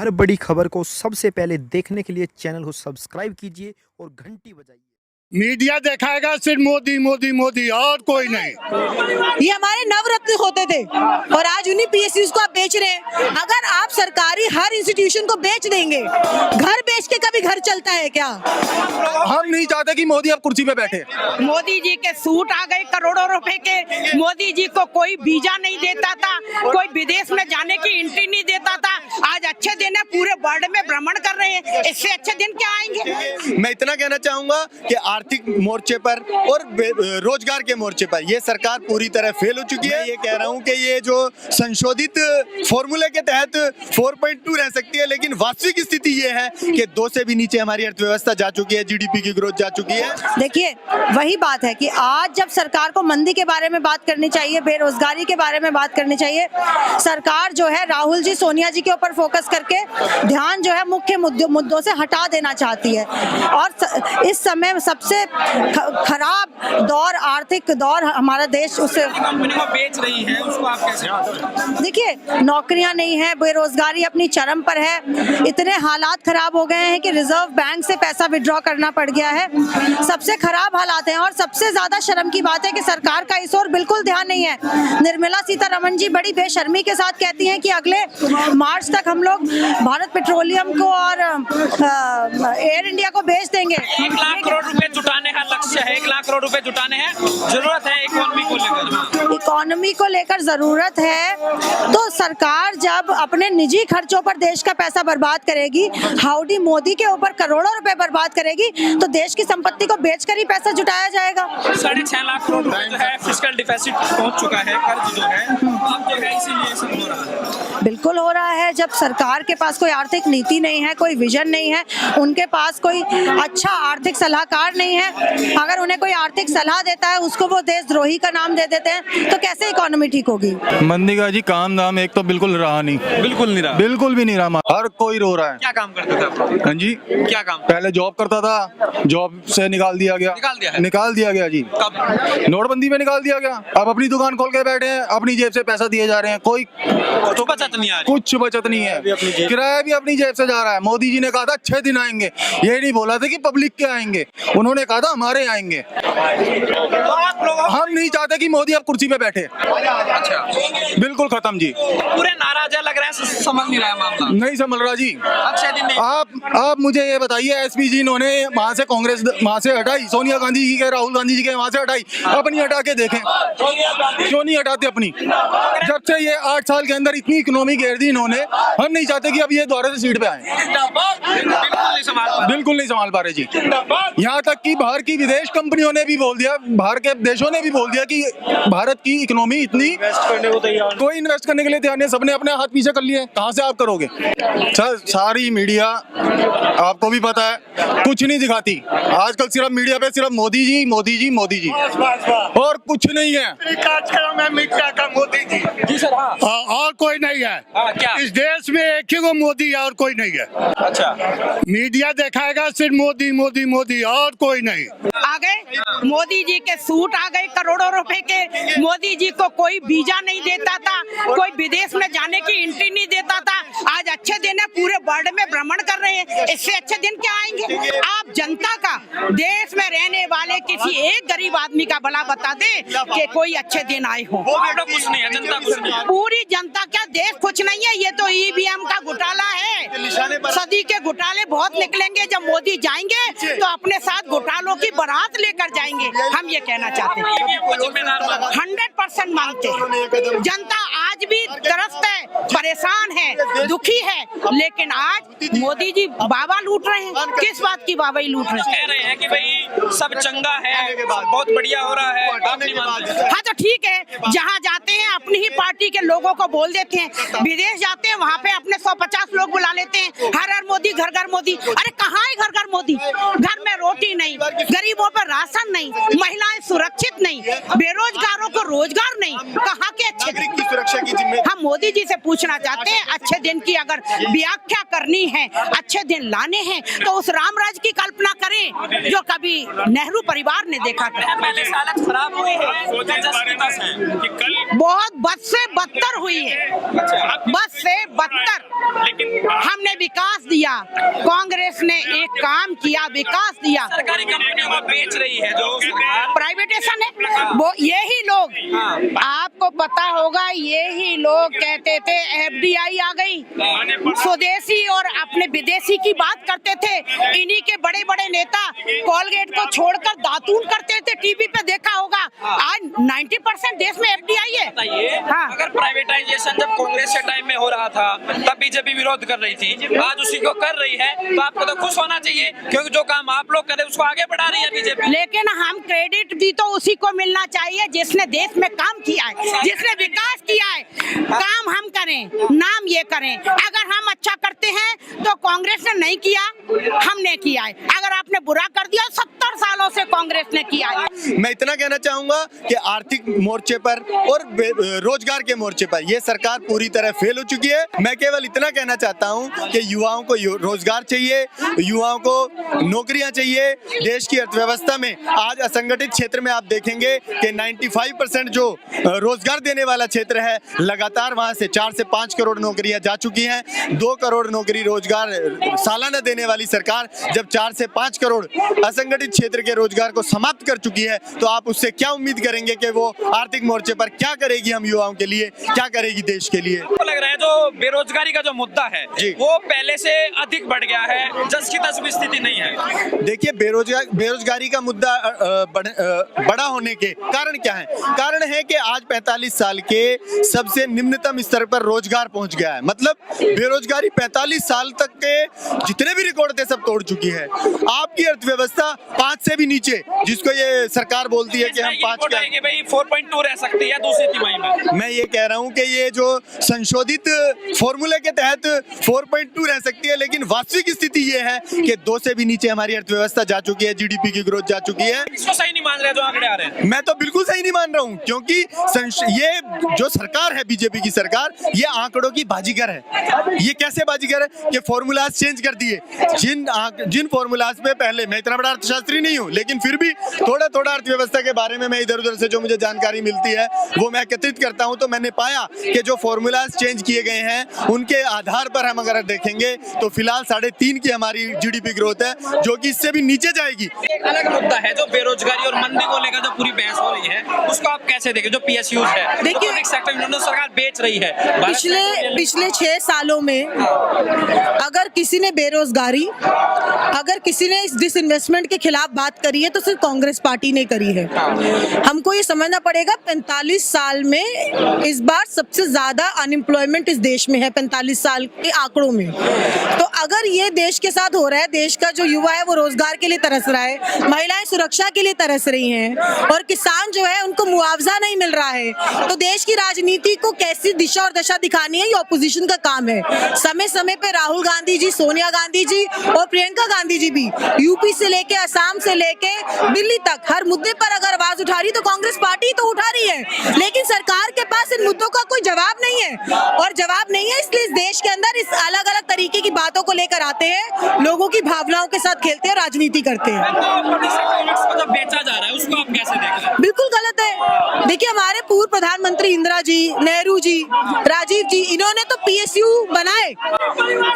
हर बड़ी खबर को सबसे पहले देखने के लिए चैनल को सब्सक्राइब कीजिए और घंटी बजाइए। मीडिया दिखाएगा सिर्फ मोदी मोदी मोदी और कोई नहीं। ये हमारे नवरत्न होते थे और आज उन्हीं पीएसयूज को आप बेच रहे हैं। अगर आप सरकारी हर इंस्टीट्यूशन को बेच देंगे, घर बेच के कभी घर चलता है क्या? हम नहीं चाहते कि मोदी अब कुर्सी पे बैठे। मोदी जी के सूट आ गए करोड़ों रुपए के। मोदी जी को कोई वीजा नहीं देता था, कोई विदेश में जाने की एंट्री नहीं देता था। आज अच्छे दिन है, पूरे वर्ल्ड में भ्रमण कर रहे हैं। इससे अच्छे दिन क्या आएंगे? मैं इतना कहना चाहूंगा कि आर्थिक मोर्चे पर और रोजगार के मोर्चे पर ये सरकार पूरी तरह फेल हो चुकी है। ये कह रहा हूँ कि ये जो संशोधित फॉर्मूले के तहत 4.2 रह सकती है, लेकिन वास्तविक स्थिति ये है कि 2 से भी नीचे हमारी अर्थव्यवस्था जा चुकी है, जीडीपी की ग्रोथ जा चुकी है। देखिए, वही बात है कि आज जब सरकार को मंदी के बारे में बात करनी चाहिए, बेरोजगारी के बारे में बात करनी चाहिए, सरकार जो है राहुल जी सोनिया जी के ऊपर फोकस करके ध्यान जो है मुख्य मुद्दों से हटा देना चाहती है। और इस समय सबसे खराब दौर, आर्थिक दौर हमारा देश उससे कंपनी को बेच रही है, उसको आप कैसे? देखिए, नौकरियां नहीं है, बेरोजगारी अपनी चरम पर है। इतने हालात खराब हो गए हैं कि रिजर्व बैंक से पैसा विड्रॉ करना पड़ गया है। सबसे खराब हालात हैं और सबसे ज्यादा शर्म की बात है कि सरकार का इस ओर बिल्कुल ध्यान नहीं है। निर्मला सीतारमण जी बड़ी बेशर्मी के साथ कहती हैं कि अगले मार्च तक हम लोग भारत पेट्रोलियम को और एयर इंडिया को बेच देंगे। 1 लाख करोड़ रुपए जुटाने का लक्ष्य है, 1 लाख करोड़ रुपए जुटाने हैं, जरूरत है इकोनॉमी को लेकर। इकोनॉमी को लेकर जरूरत है तो सरकार जब अपने निजी खर्चों पर देश का पैसा बर्बाद करेगी, हाउडी मोदी के ऊपर करोड़ों रुपए बर्बाद करेगी, तो देश की संपत्ति को बेचकर ही पैसा जुटाया जाएगा। 6.5 लाख करोड़ रुपए जो है फिस्कल डिफिसिट पहुंच चुका है, कर्ज जो है अब जो है इसीलिए सब हो रहा है। बिल्कुल हो रहा है। जब सरकार के पास कोई आर्थिक नीति नहीं है, कोई विजन नहीं है, उनके पास कोई अच्छा आर्थिक सलाहकार नहीं है, अगर उन्हें कोई आर्थिक सलाह देता है उसको वो देशद्रोही का नाम दे देते हैं, तो कैसे इकोनॉमी ठीक होगी? मंदी का जी काम दाम एक तो बिल्कुल रहा नहीं, बिल्कुल नहीं रहा, बिल्कुल भी नहीं रहा। हर कोई रो रहा है। क्या काम करते थे आप? हाँ जी, क्या काम? पहले जॉब करता था, जॉब से निकाल दिया गया। निकाल दिया गया जी। कब? नोटबंदी में निकाल दिया गया। अब अपनी दुकान खोल के बैठे हैं, अपनी जेब से पैसा दिए जा रहे हैं, कोई तो बचत नहीं आ रही। कुछ बचत नहीं है, किराया भी अपनी जेब से जा रहा है। मोदी जी ने कहा था 6 दिन आएंगे, ये नहीं बोला था कि पब्लिक के आएंगे, उन्होंने कहा था हमारे आएंगे। हम नहीं चाहते कि मोदी अब कुर्सी पे बैठे। अच्छा, बिल्कुल खत्म जी। पूरे नाराज है, लग रहा है समझ नहीं रहा है मामला। नहीं समझ रहा जी। अच्छे दिन नहीं। आप मुझे ये बताइए, एसपी जी इन्होंने वहाँ से कांग्रेस वहाँ से हटाई, सोनिया गांधी जी के, राहुल गांधी जी के वहाँ से हटाई, अपनी हटा के देखें। क्यों नहीं हटाते अपनी? जब से ये 8 साल के अंदर इतनी इकोनॉमी घेर दी इन्होंने, हम नहीं चाहते कि अब ये दोबारा से सीट पे आए। बिल्कुल नहीं संभाल पा रहे जी। यहाँ तक कि बाहर की विदेश कंपनियों ने भी बोल दिया, बाहर के देशों ने भी बोल दिया कि भारत की इकोनॉमी इतनी कोई इन्वेस्ट करने के लिए तैयार नहीं, सबने अपने हाथ पीछे कर लिए। कहाँ से आप करोगे? सर, सारी मीडिया आपको भी पता है कुछ नहीं दिखाती। आजकल सिर्फ मीडिया पे सिर्फ मोदी जी मोदी जी मोदी जी और कुछ नहीं है। मीडिया का मोदी जी जी सर। हाँ, और कोई नहीं है। क्या? इस देश में एक ही को मोदी है और कोई नहीं है। अच्छा, मीडिया दिखाएगा सिर्फ मोदी मोदी मोदी और कोई नहीं। आ गए मोदी जी के सूट आ गए करोड़ों रुपए के। मोदी जी को कोई वीजा नहीं देता था, कोई विदेश में जाने की एंट्री नहीं देता था। आज अच्छे दिन है, पूरे वर्ल्ड में भ्रमण कर रहे हैं। इससे अच्छे दिन क्या आएंगे? आप जनता का, देश में रहने वाले किसी एक गरीब आदमी का भला बता दे कि कोई अच्छे दिन आए हो। कुछ नहीं है, जनता कुछ नहीं है। पूरी जनता क्या, देश कुछ नहीं है। ये तो ईवीएम का घोटाला है। सदी के घोटाले बहुत निकलेंगे। जब मोदी जाएंगे तो अपने साथ घोटालों की बारात लेकर जाएंगे। हम ये कहना चाहते हैं, 100% मांगते हैं। जनता आज भी त्रस्त है, परेशान है, दुखी है, लेकिन आज मोदी जी बाबा लूट रहे हैं। किस बात की बाबा ही लूट रहे हैं? कह रहे हैं कि भाई सब चंगा है, बहुत बढ़िया हो रहा है। हाँ तो ठीक है, जहाँ जाते हैं अपनी ही पार्टी के लोगों को बोल देते हैं, विदेश जाते हैं वहाँ पे अपने 150 लोग बुला लेते हैं, हर हर मोदी, घर घर मोदी। अरे कहाँ है घर घर मोदी? घर में रोटी नहीं, गरीबों पर राशन नहीं, महिलाएं सुरक्षित नहीं, बेरोजगारों को रोजगार नहीं, कहाँ के अच्छे दिन? सुरक्षा की जिम्मेदारी हम मोदी जी से पूछना चाहते हैं, अच्छे दिन की अगर व्याख्या करनी है, अच्छे दिन लाने हैं, तो उस रामराज की कल्पना करें जो कभी नेहरू परिवार ने देखा था। पहले से हालत खराब हुई है, बहुत बद से बदतर हुई है, बद से बदतर। लेकिन हमने ने विकास दिया, कांग्रेस ने एक काम किया, विकास दिया। सरकारी कंपनियों को बेच रही है जो सरकार। प्राइवेटेशन है वो, यही लोग, आपको पता होगा, यही लोग कहते थे एफडीआई आ गई, स्वदेशी और अपने विदेशी की बात करते थे। इन्हीं के बड़े बड़े नेता कोलगेट को छोड़कर दातून करते थे, टीवी पे देखा होगा। आज 90% देश में एफडीआई है। बताइए, हाँ। अगर प्राइवेटाइजेशन जब कांग्रेस के टाइम में हो रहा था तब बीजेपी विरोध कर रही थी, आज उसी को कर रही है, तो आपको तो खुश होना चाहिए, क्योंकि जो काम आप लोग करे उसको आगे बढ़ा रही है बीजेपी। लेकिन हम क्रेडिट भी तो उसी को मिलना चाहिए जिसने देश में काम किया है, जिसने विकास किया है। काम हम करें, नाम ये करें। अगर हम अच्छा करते हैं तो कांग्रेस ने नहीं किया, हमने किया है। अगर आपने बुरा कर दिया, 70 सालों से कांग्रेस ने किया है। मैं इतना कहना चाहूंगा कि आर्थिक मोर्चे पर और रोजगार के मोर्चे पर यह सरकार पूरी तरह फेल हो चुकी है। मैं केवल इतना कहना चाहता हूं कि युवाओं को रोजगार चाहिए, युवाओं को नौकरियां चाहिए। देश की अर्थव्यवस्था में आज असंगठित क्षेत्र में आप देखेंगे कि 95% जो रोजगार देने वाला क्षेत्र है, लगातार वहां से 4 से 5 करोड़ नौकरियां जा चुकी हैं। 2 करोड़ नौकरी रोजगार सालाना देने वाली सरकार जब 4 से 5 करोड़ असंगठित क्षेत्र के रोजगार को समाप्त कर चुकी है, तो आप उससे क्या उम्मीद करेंगे कि वो आर्थिक मोर्चे पर क्या करेगी, हम युवाओं के लिए क्या करेगी, देश के लिए। तो लग रहा है जो बेरोजगारी का जो मुद्दा है वो पहले से अधिक बढ़ गया है, जस की तस भी स्थिति नहीं है। देखिए, बेरोजगारी का मुद्दा बड़ा होने के कारण क्या है? कारण है कि आज 45 साल के सबसे निम्नतम स्तर पर रोजगार पहुंच गया है। मतलब बेरोजगारी 45 साल तक के जितने भी रिकॉर्ड थे सब तोड़ चुकी है। आपकी अर्थव्यवस्था 5 से भी नीचे, जिसको ये सरकार बोलती है कि हम 5 के भाई 4.2 रह सकती है दूसरी तिमाही में। मैं ये कह रहा हूं कि ये जो संशोधित फॉर्मूले के तहत 4.2 रह सकती है, लेकिन वास्तविक स्थिति ये है कि 2 से भी नीचे हमारी अर्थव्यवस्था जा चुकी है, जीडीपी की ग्रोथ जा चुकी है। इसको सही नहीं मान रहे जो आंकड़े आ रहे हैं। मैं तो बिल्कुल सही नहीं मान रहा हूं, क्योंकि ये जो सरकार है, बीजेपी की सरकार, ये आंकड़ों की बाजीगर है। ये कैसे बाजीगर है कि फॉर्मूलाज चेंज कर दिए। जिन फॉर्मूलाज पे पहले, मैं इतना बड़ा अर्थशास्त्री नहीं हूं, लेकिन फिर भी थोड़ा थोड़ा अर्थव्यवस्था के बारे में मैं इधर उधर से जो मुझे जानकारी मिलती है वो मैं एकत्रित करता हूं, तो मैंने पाया कि जो फॉर्मूलाज चेंज किए गए हैं उनके आधार पर हम अगर देखेंगे तो फिलहाल 3.5 की हमारी जीडीपी ग्रोथ है, जो कि इससे भी नीचे जाएगी। एक अलग मुद्दा है जो बेरोजगारी और मंदी को लेकर जो पूरी बहस हो रही है, उसको आप कैसे देखें? जो पीएसयूज है, देखिए, पब्लिक सेक्टर में सरकार बेच रही है। पिछले 6 सालों में अगर किसी ने बेरोजगारी, अगर किसी ने इस डिसइन्वेस्टमेंट के खिलाफ बात करी है तो सिर्फ कांग्रेस पार्टी ने करी है। हमको ये समझना पड़ेगा, 45 साल में इस बार सबसे ज्यादा अनएम्प्लॉयमेंट इस देश में है, 45 साल के आंकड़ों में। तो अगर ये देश के साथ हो रहा है, देश का जो युवा है वो रोजगार के लिए तरस रहा है, महिलाएं सुरक्षा के लिए तरस रही हैं, और किसान जो है उनको मुआवजा नहीं मिल रहा है, तो देश की राजनीति को कैसी दिशा और दशा दिखानी है, ये ऑपोजिशन का काम है। समय समय पे राहुल गांधी जी, सोनिया गांधी जी और प्रियंका गांधी जी भी यूपी से लेके असम से लेके दिल्ली तक हर मुद्दे पर अगर आवाज उठा रही तो कांग्रेस पार्टी तो उठा रही है, लेकिन सरकार के पास इन मुद्दों का कोई जवाब नहीं है। और जवाब नहीं है, इसलिए इस देश के अंदर इस अलग अलग तरीके की बातों को लेकर आते हैं, लोगों की भावनाओं के साथ खेलते हैं, राजनीति करते हैं। तो बेचा जा रहा है, उसको आप कैसे देख रहे हैं? बिल्कुल गलत है। देखिए, हमारे पूर्व प्रधानमंत्री इंदिरा जी, नेहरू जी, राजीव जी, इन्होंने तो पीएसयू बनाए,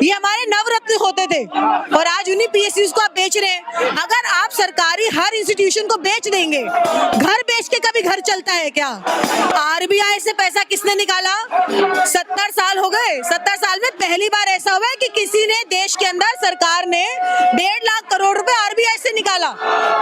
ये हमारे नवरत्न होते थे, और आज उन्हीं पीएसयू को आप बेच रहे हैं। अगर आप सरकारी हर इंस्टीट्यूशन को बेच देंगे, घर बेच के कभी घर चलता है क्या? आरबीआई से पैसा किसने निकाला? 70 साल हो गए, 70 साल में पहली बार ऐसा हुआ है कि किसी ने देश के अंदर, सरकार ने 1.5 लाख करोड़ रुपए आरबीआई से निकाला।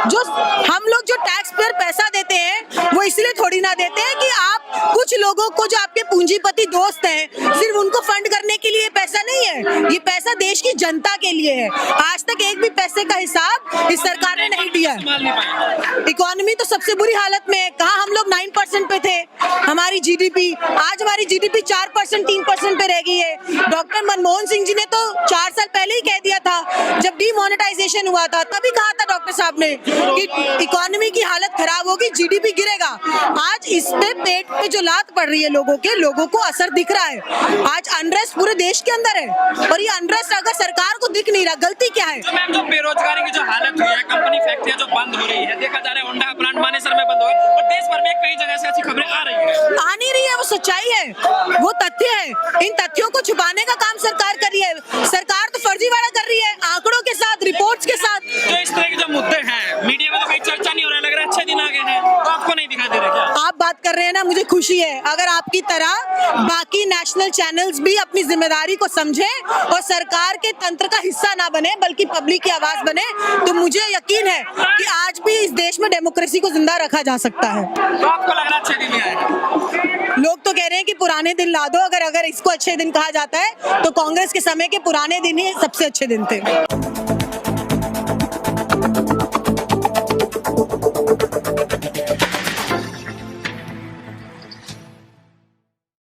जो हम लोग जो टैक्स पर पैसा देते हैं वो इसलिए थोड़ी ना देते हैं कि आप कुछ लोगों को, जो आपके पूंजीपति दोस्त हैं, सिर्फ उनको फंड करने के लिए पैसा नहीं है, ये पैसा देश की जनता के लिए है। आज तक एक भी पैसे का हिसाब इस सरकार ने नहीं दिया है। इकोनॉमी तो सबसे बुरी हालत में है। कहाँ हम लोग 9% पे थे हमारी जीडीपी, आज हमारी जीडीपी 4%, 3% पे रह गई है। डॉक्टर मनमोहन सिंह जी ने तो 4 साल पहले ही कह दिया था, जब डीमोनेटाइजेशन हुआ था तभी कहा था डॉक्टर साहब ने कि इकोनॉमी की हालत खराब होगी, जीडीपी गिरेगा। आज इस पे पेट पे जो लात पड़ रही है लोगों को असर दिख रहा है। आज अनरेस्ट पूरे देश के अंदर है, और ये अनरेस्ट अगर सरकार को दिख नहीं रहा, गलती क्या है? जो बेरोजगारी की जो हालत हुई है, कंपनी फैक्ट्रियां जो बंद हो रही है, देखा जा रहा है होंडा प्लांट मानेसर में बंद हो गया, और देश भर में कई जगह से ऐसी खबरें आ रही है। आ नहीं रही है, वो सच्चाई है, वो तथ्य है। इन तथ्यों को छुपाने का काम सरकार कर रही है। सरकार खुशी है। अगर आपकी तरह बाकी नेशनल चैनल्स भी अपनी जिम्मेदारी को समझें और सरकार के तंत्र का हिस्सा ना बने बल्कि पब्लिक की आवाज बने, तो मुझे यकीन है कि आज भी इस देश में डेमोक्रेसी को जिंदा रखा जा सकता है। तो आपको लग रहा है अच्छे दिन ही आएगा? लोग तो कह रहे हैं कि पुराने दिन ला दो। अगर इसको अच्छे दिन कहा जाता है तो कांग्रेस के समय के पुराने दिन ही सबसे अच्छे दिन थे।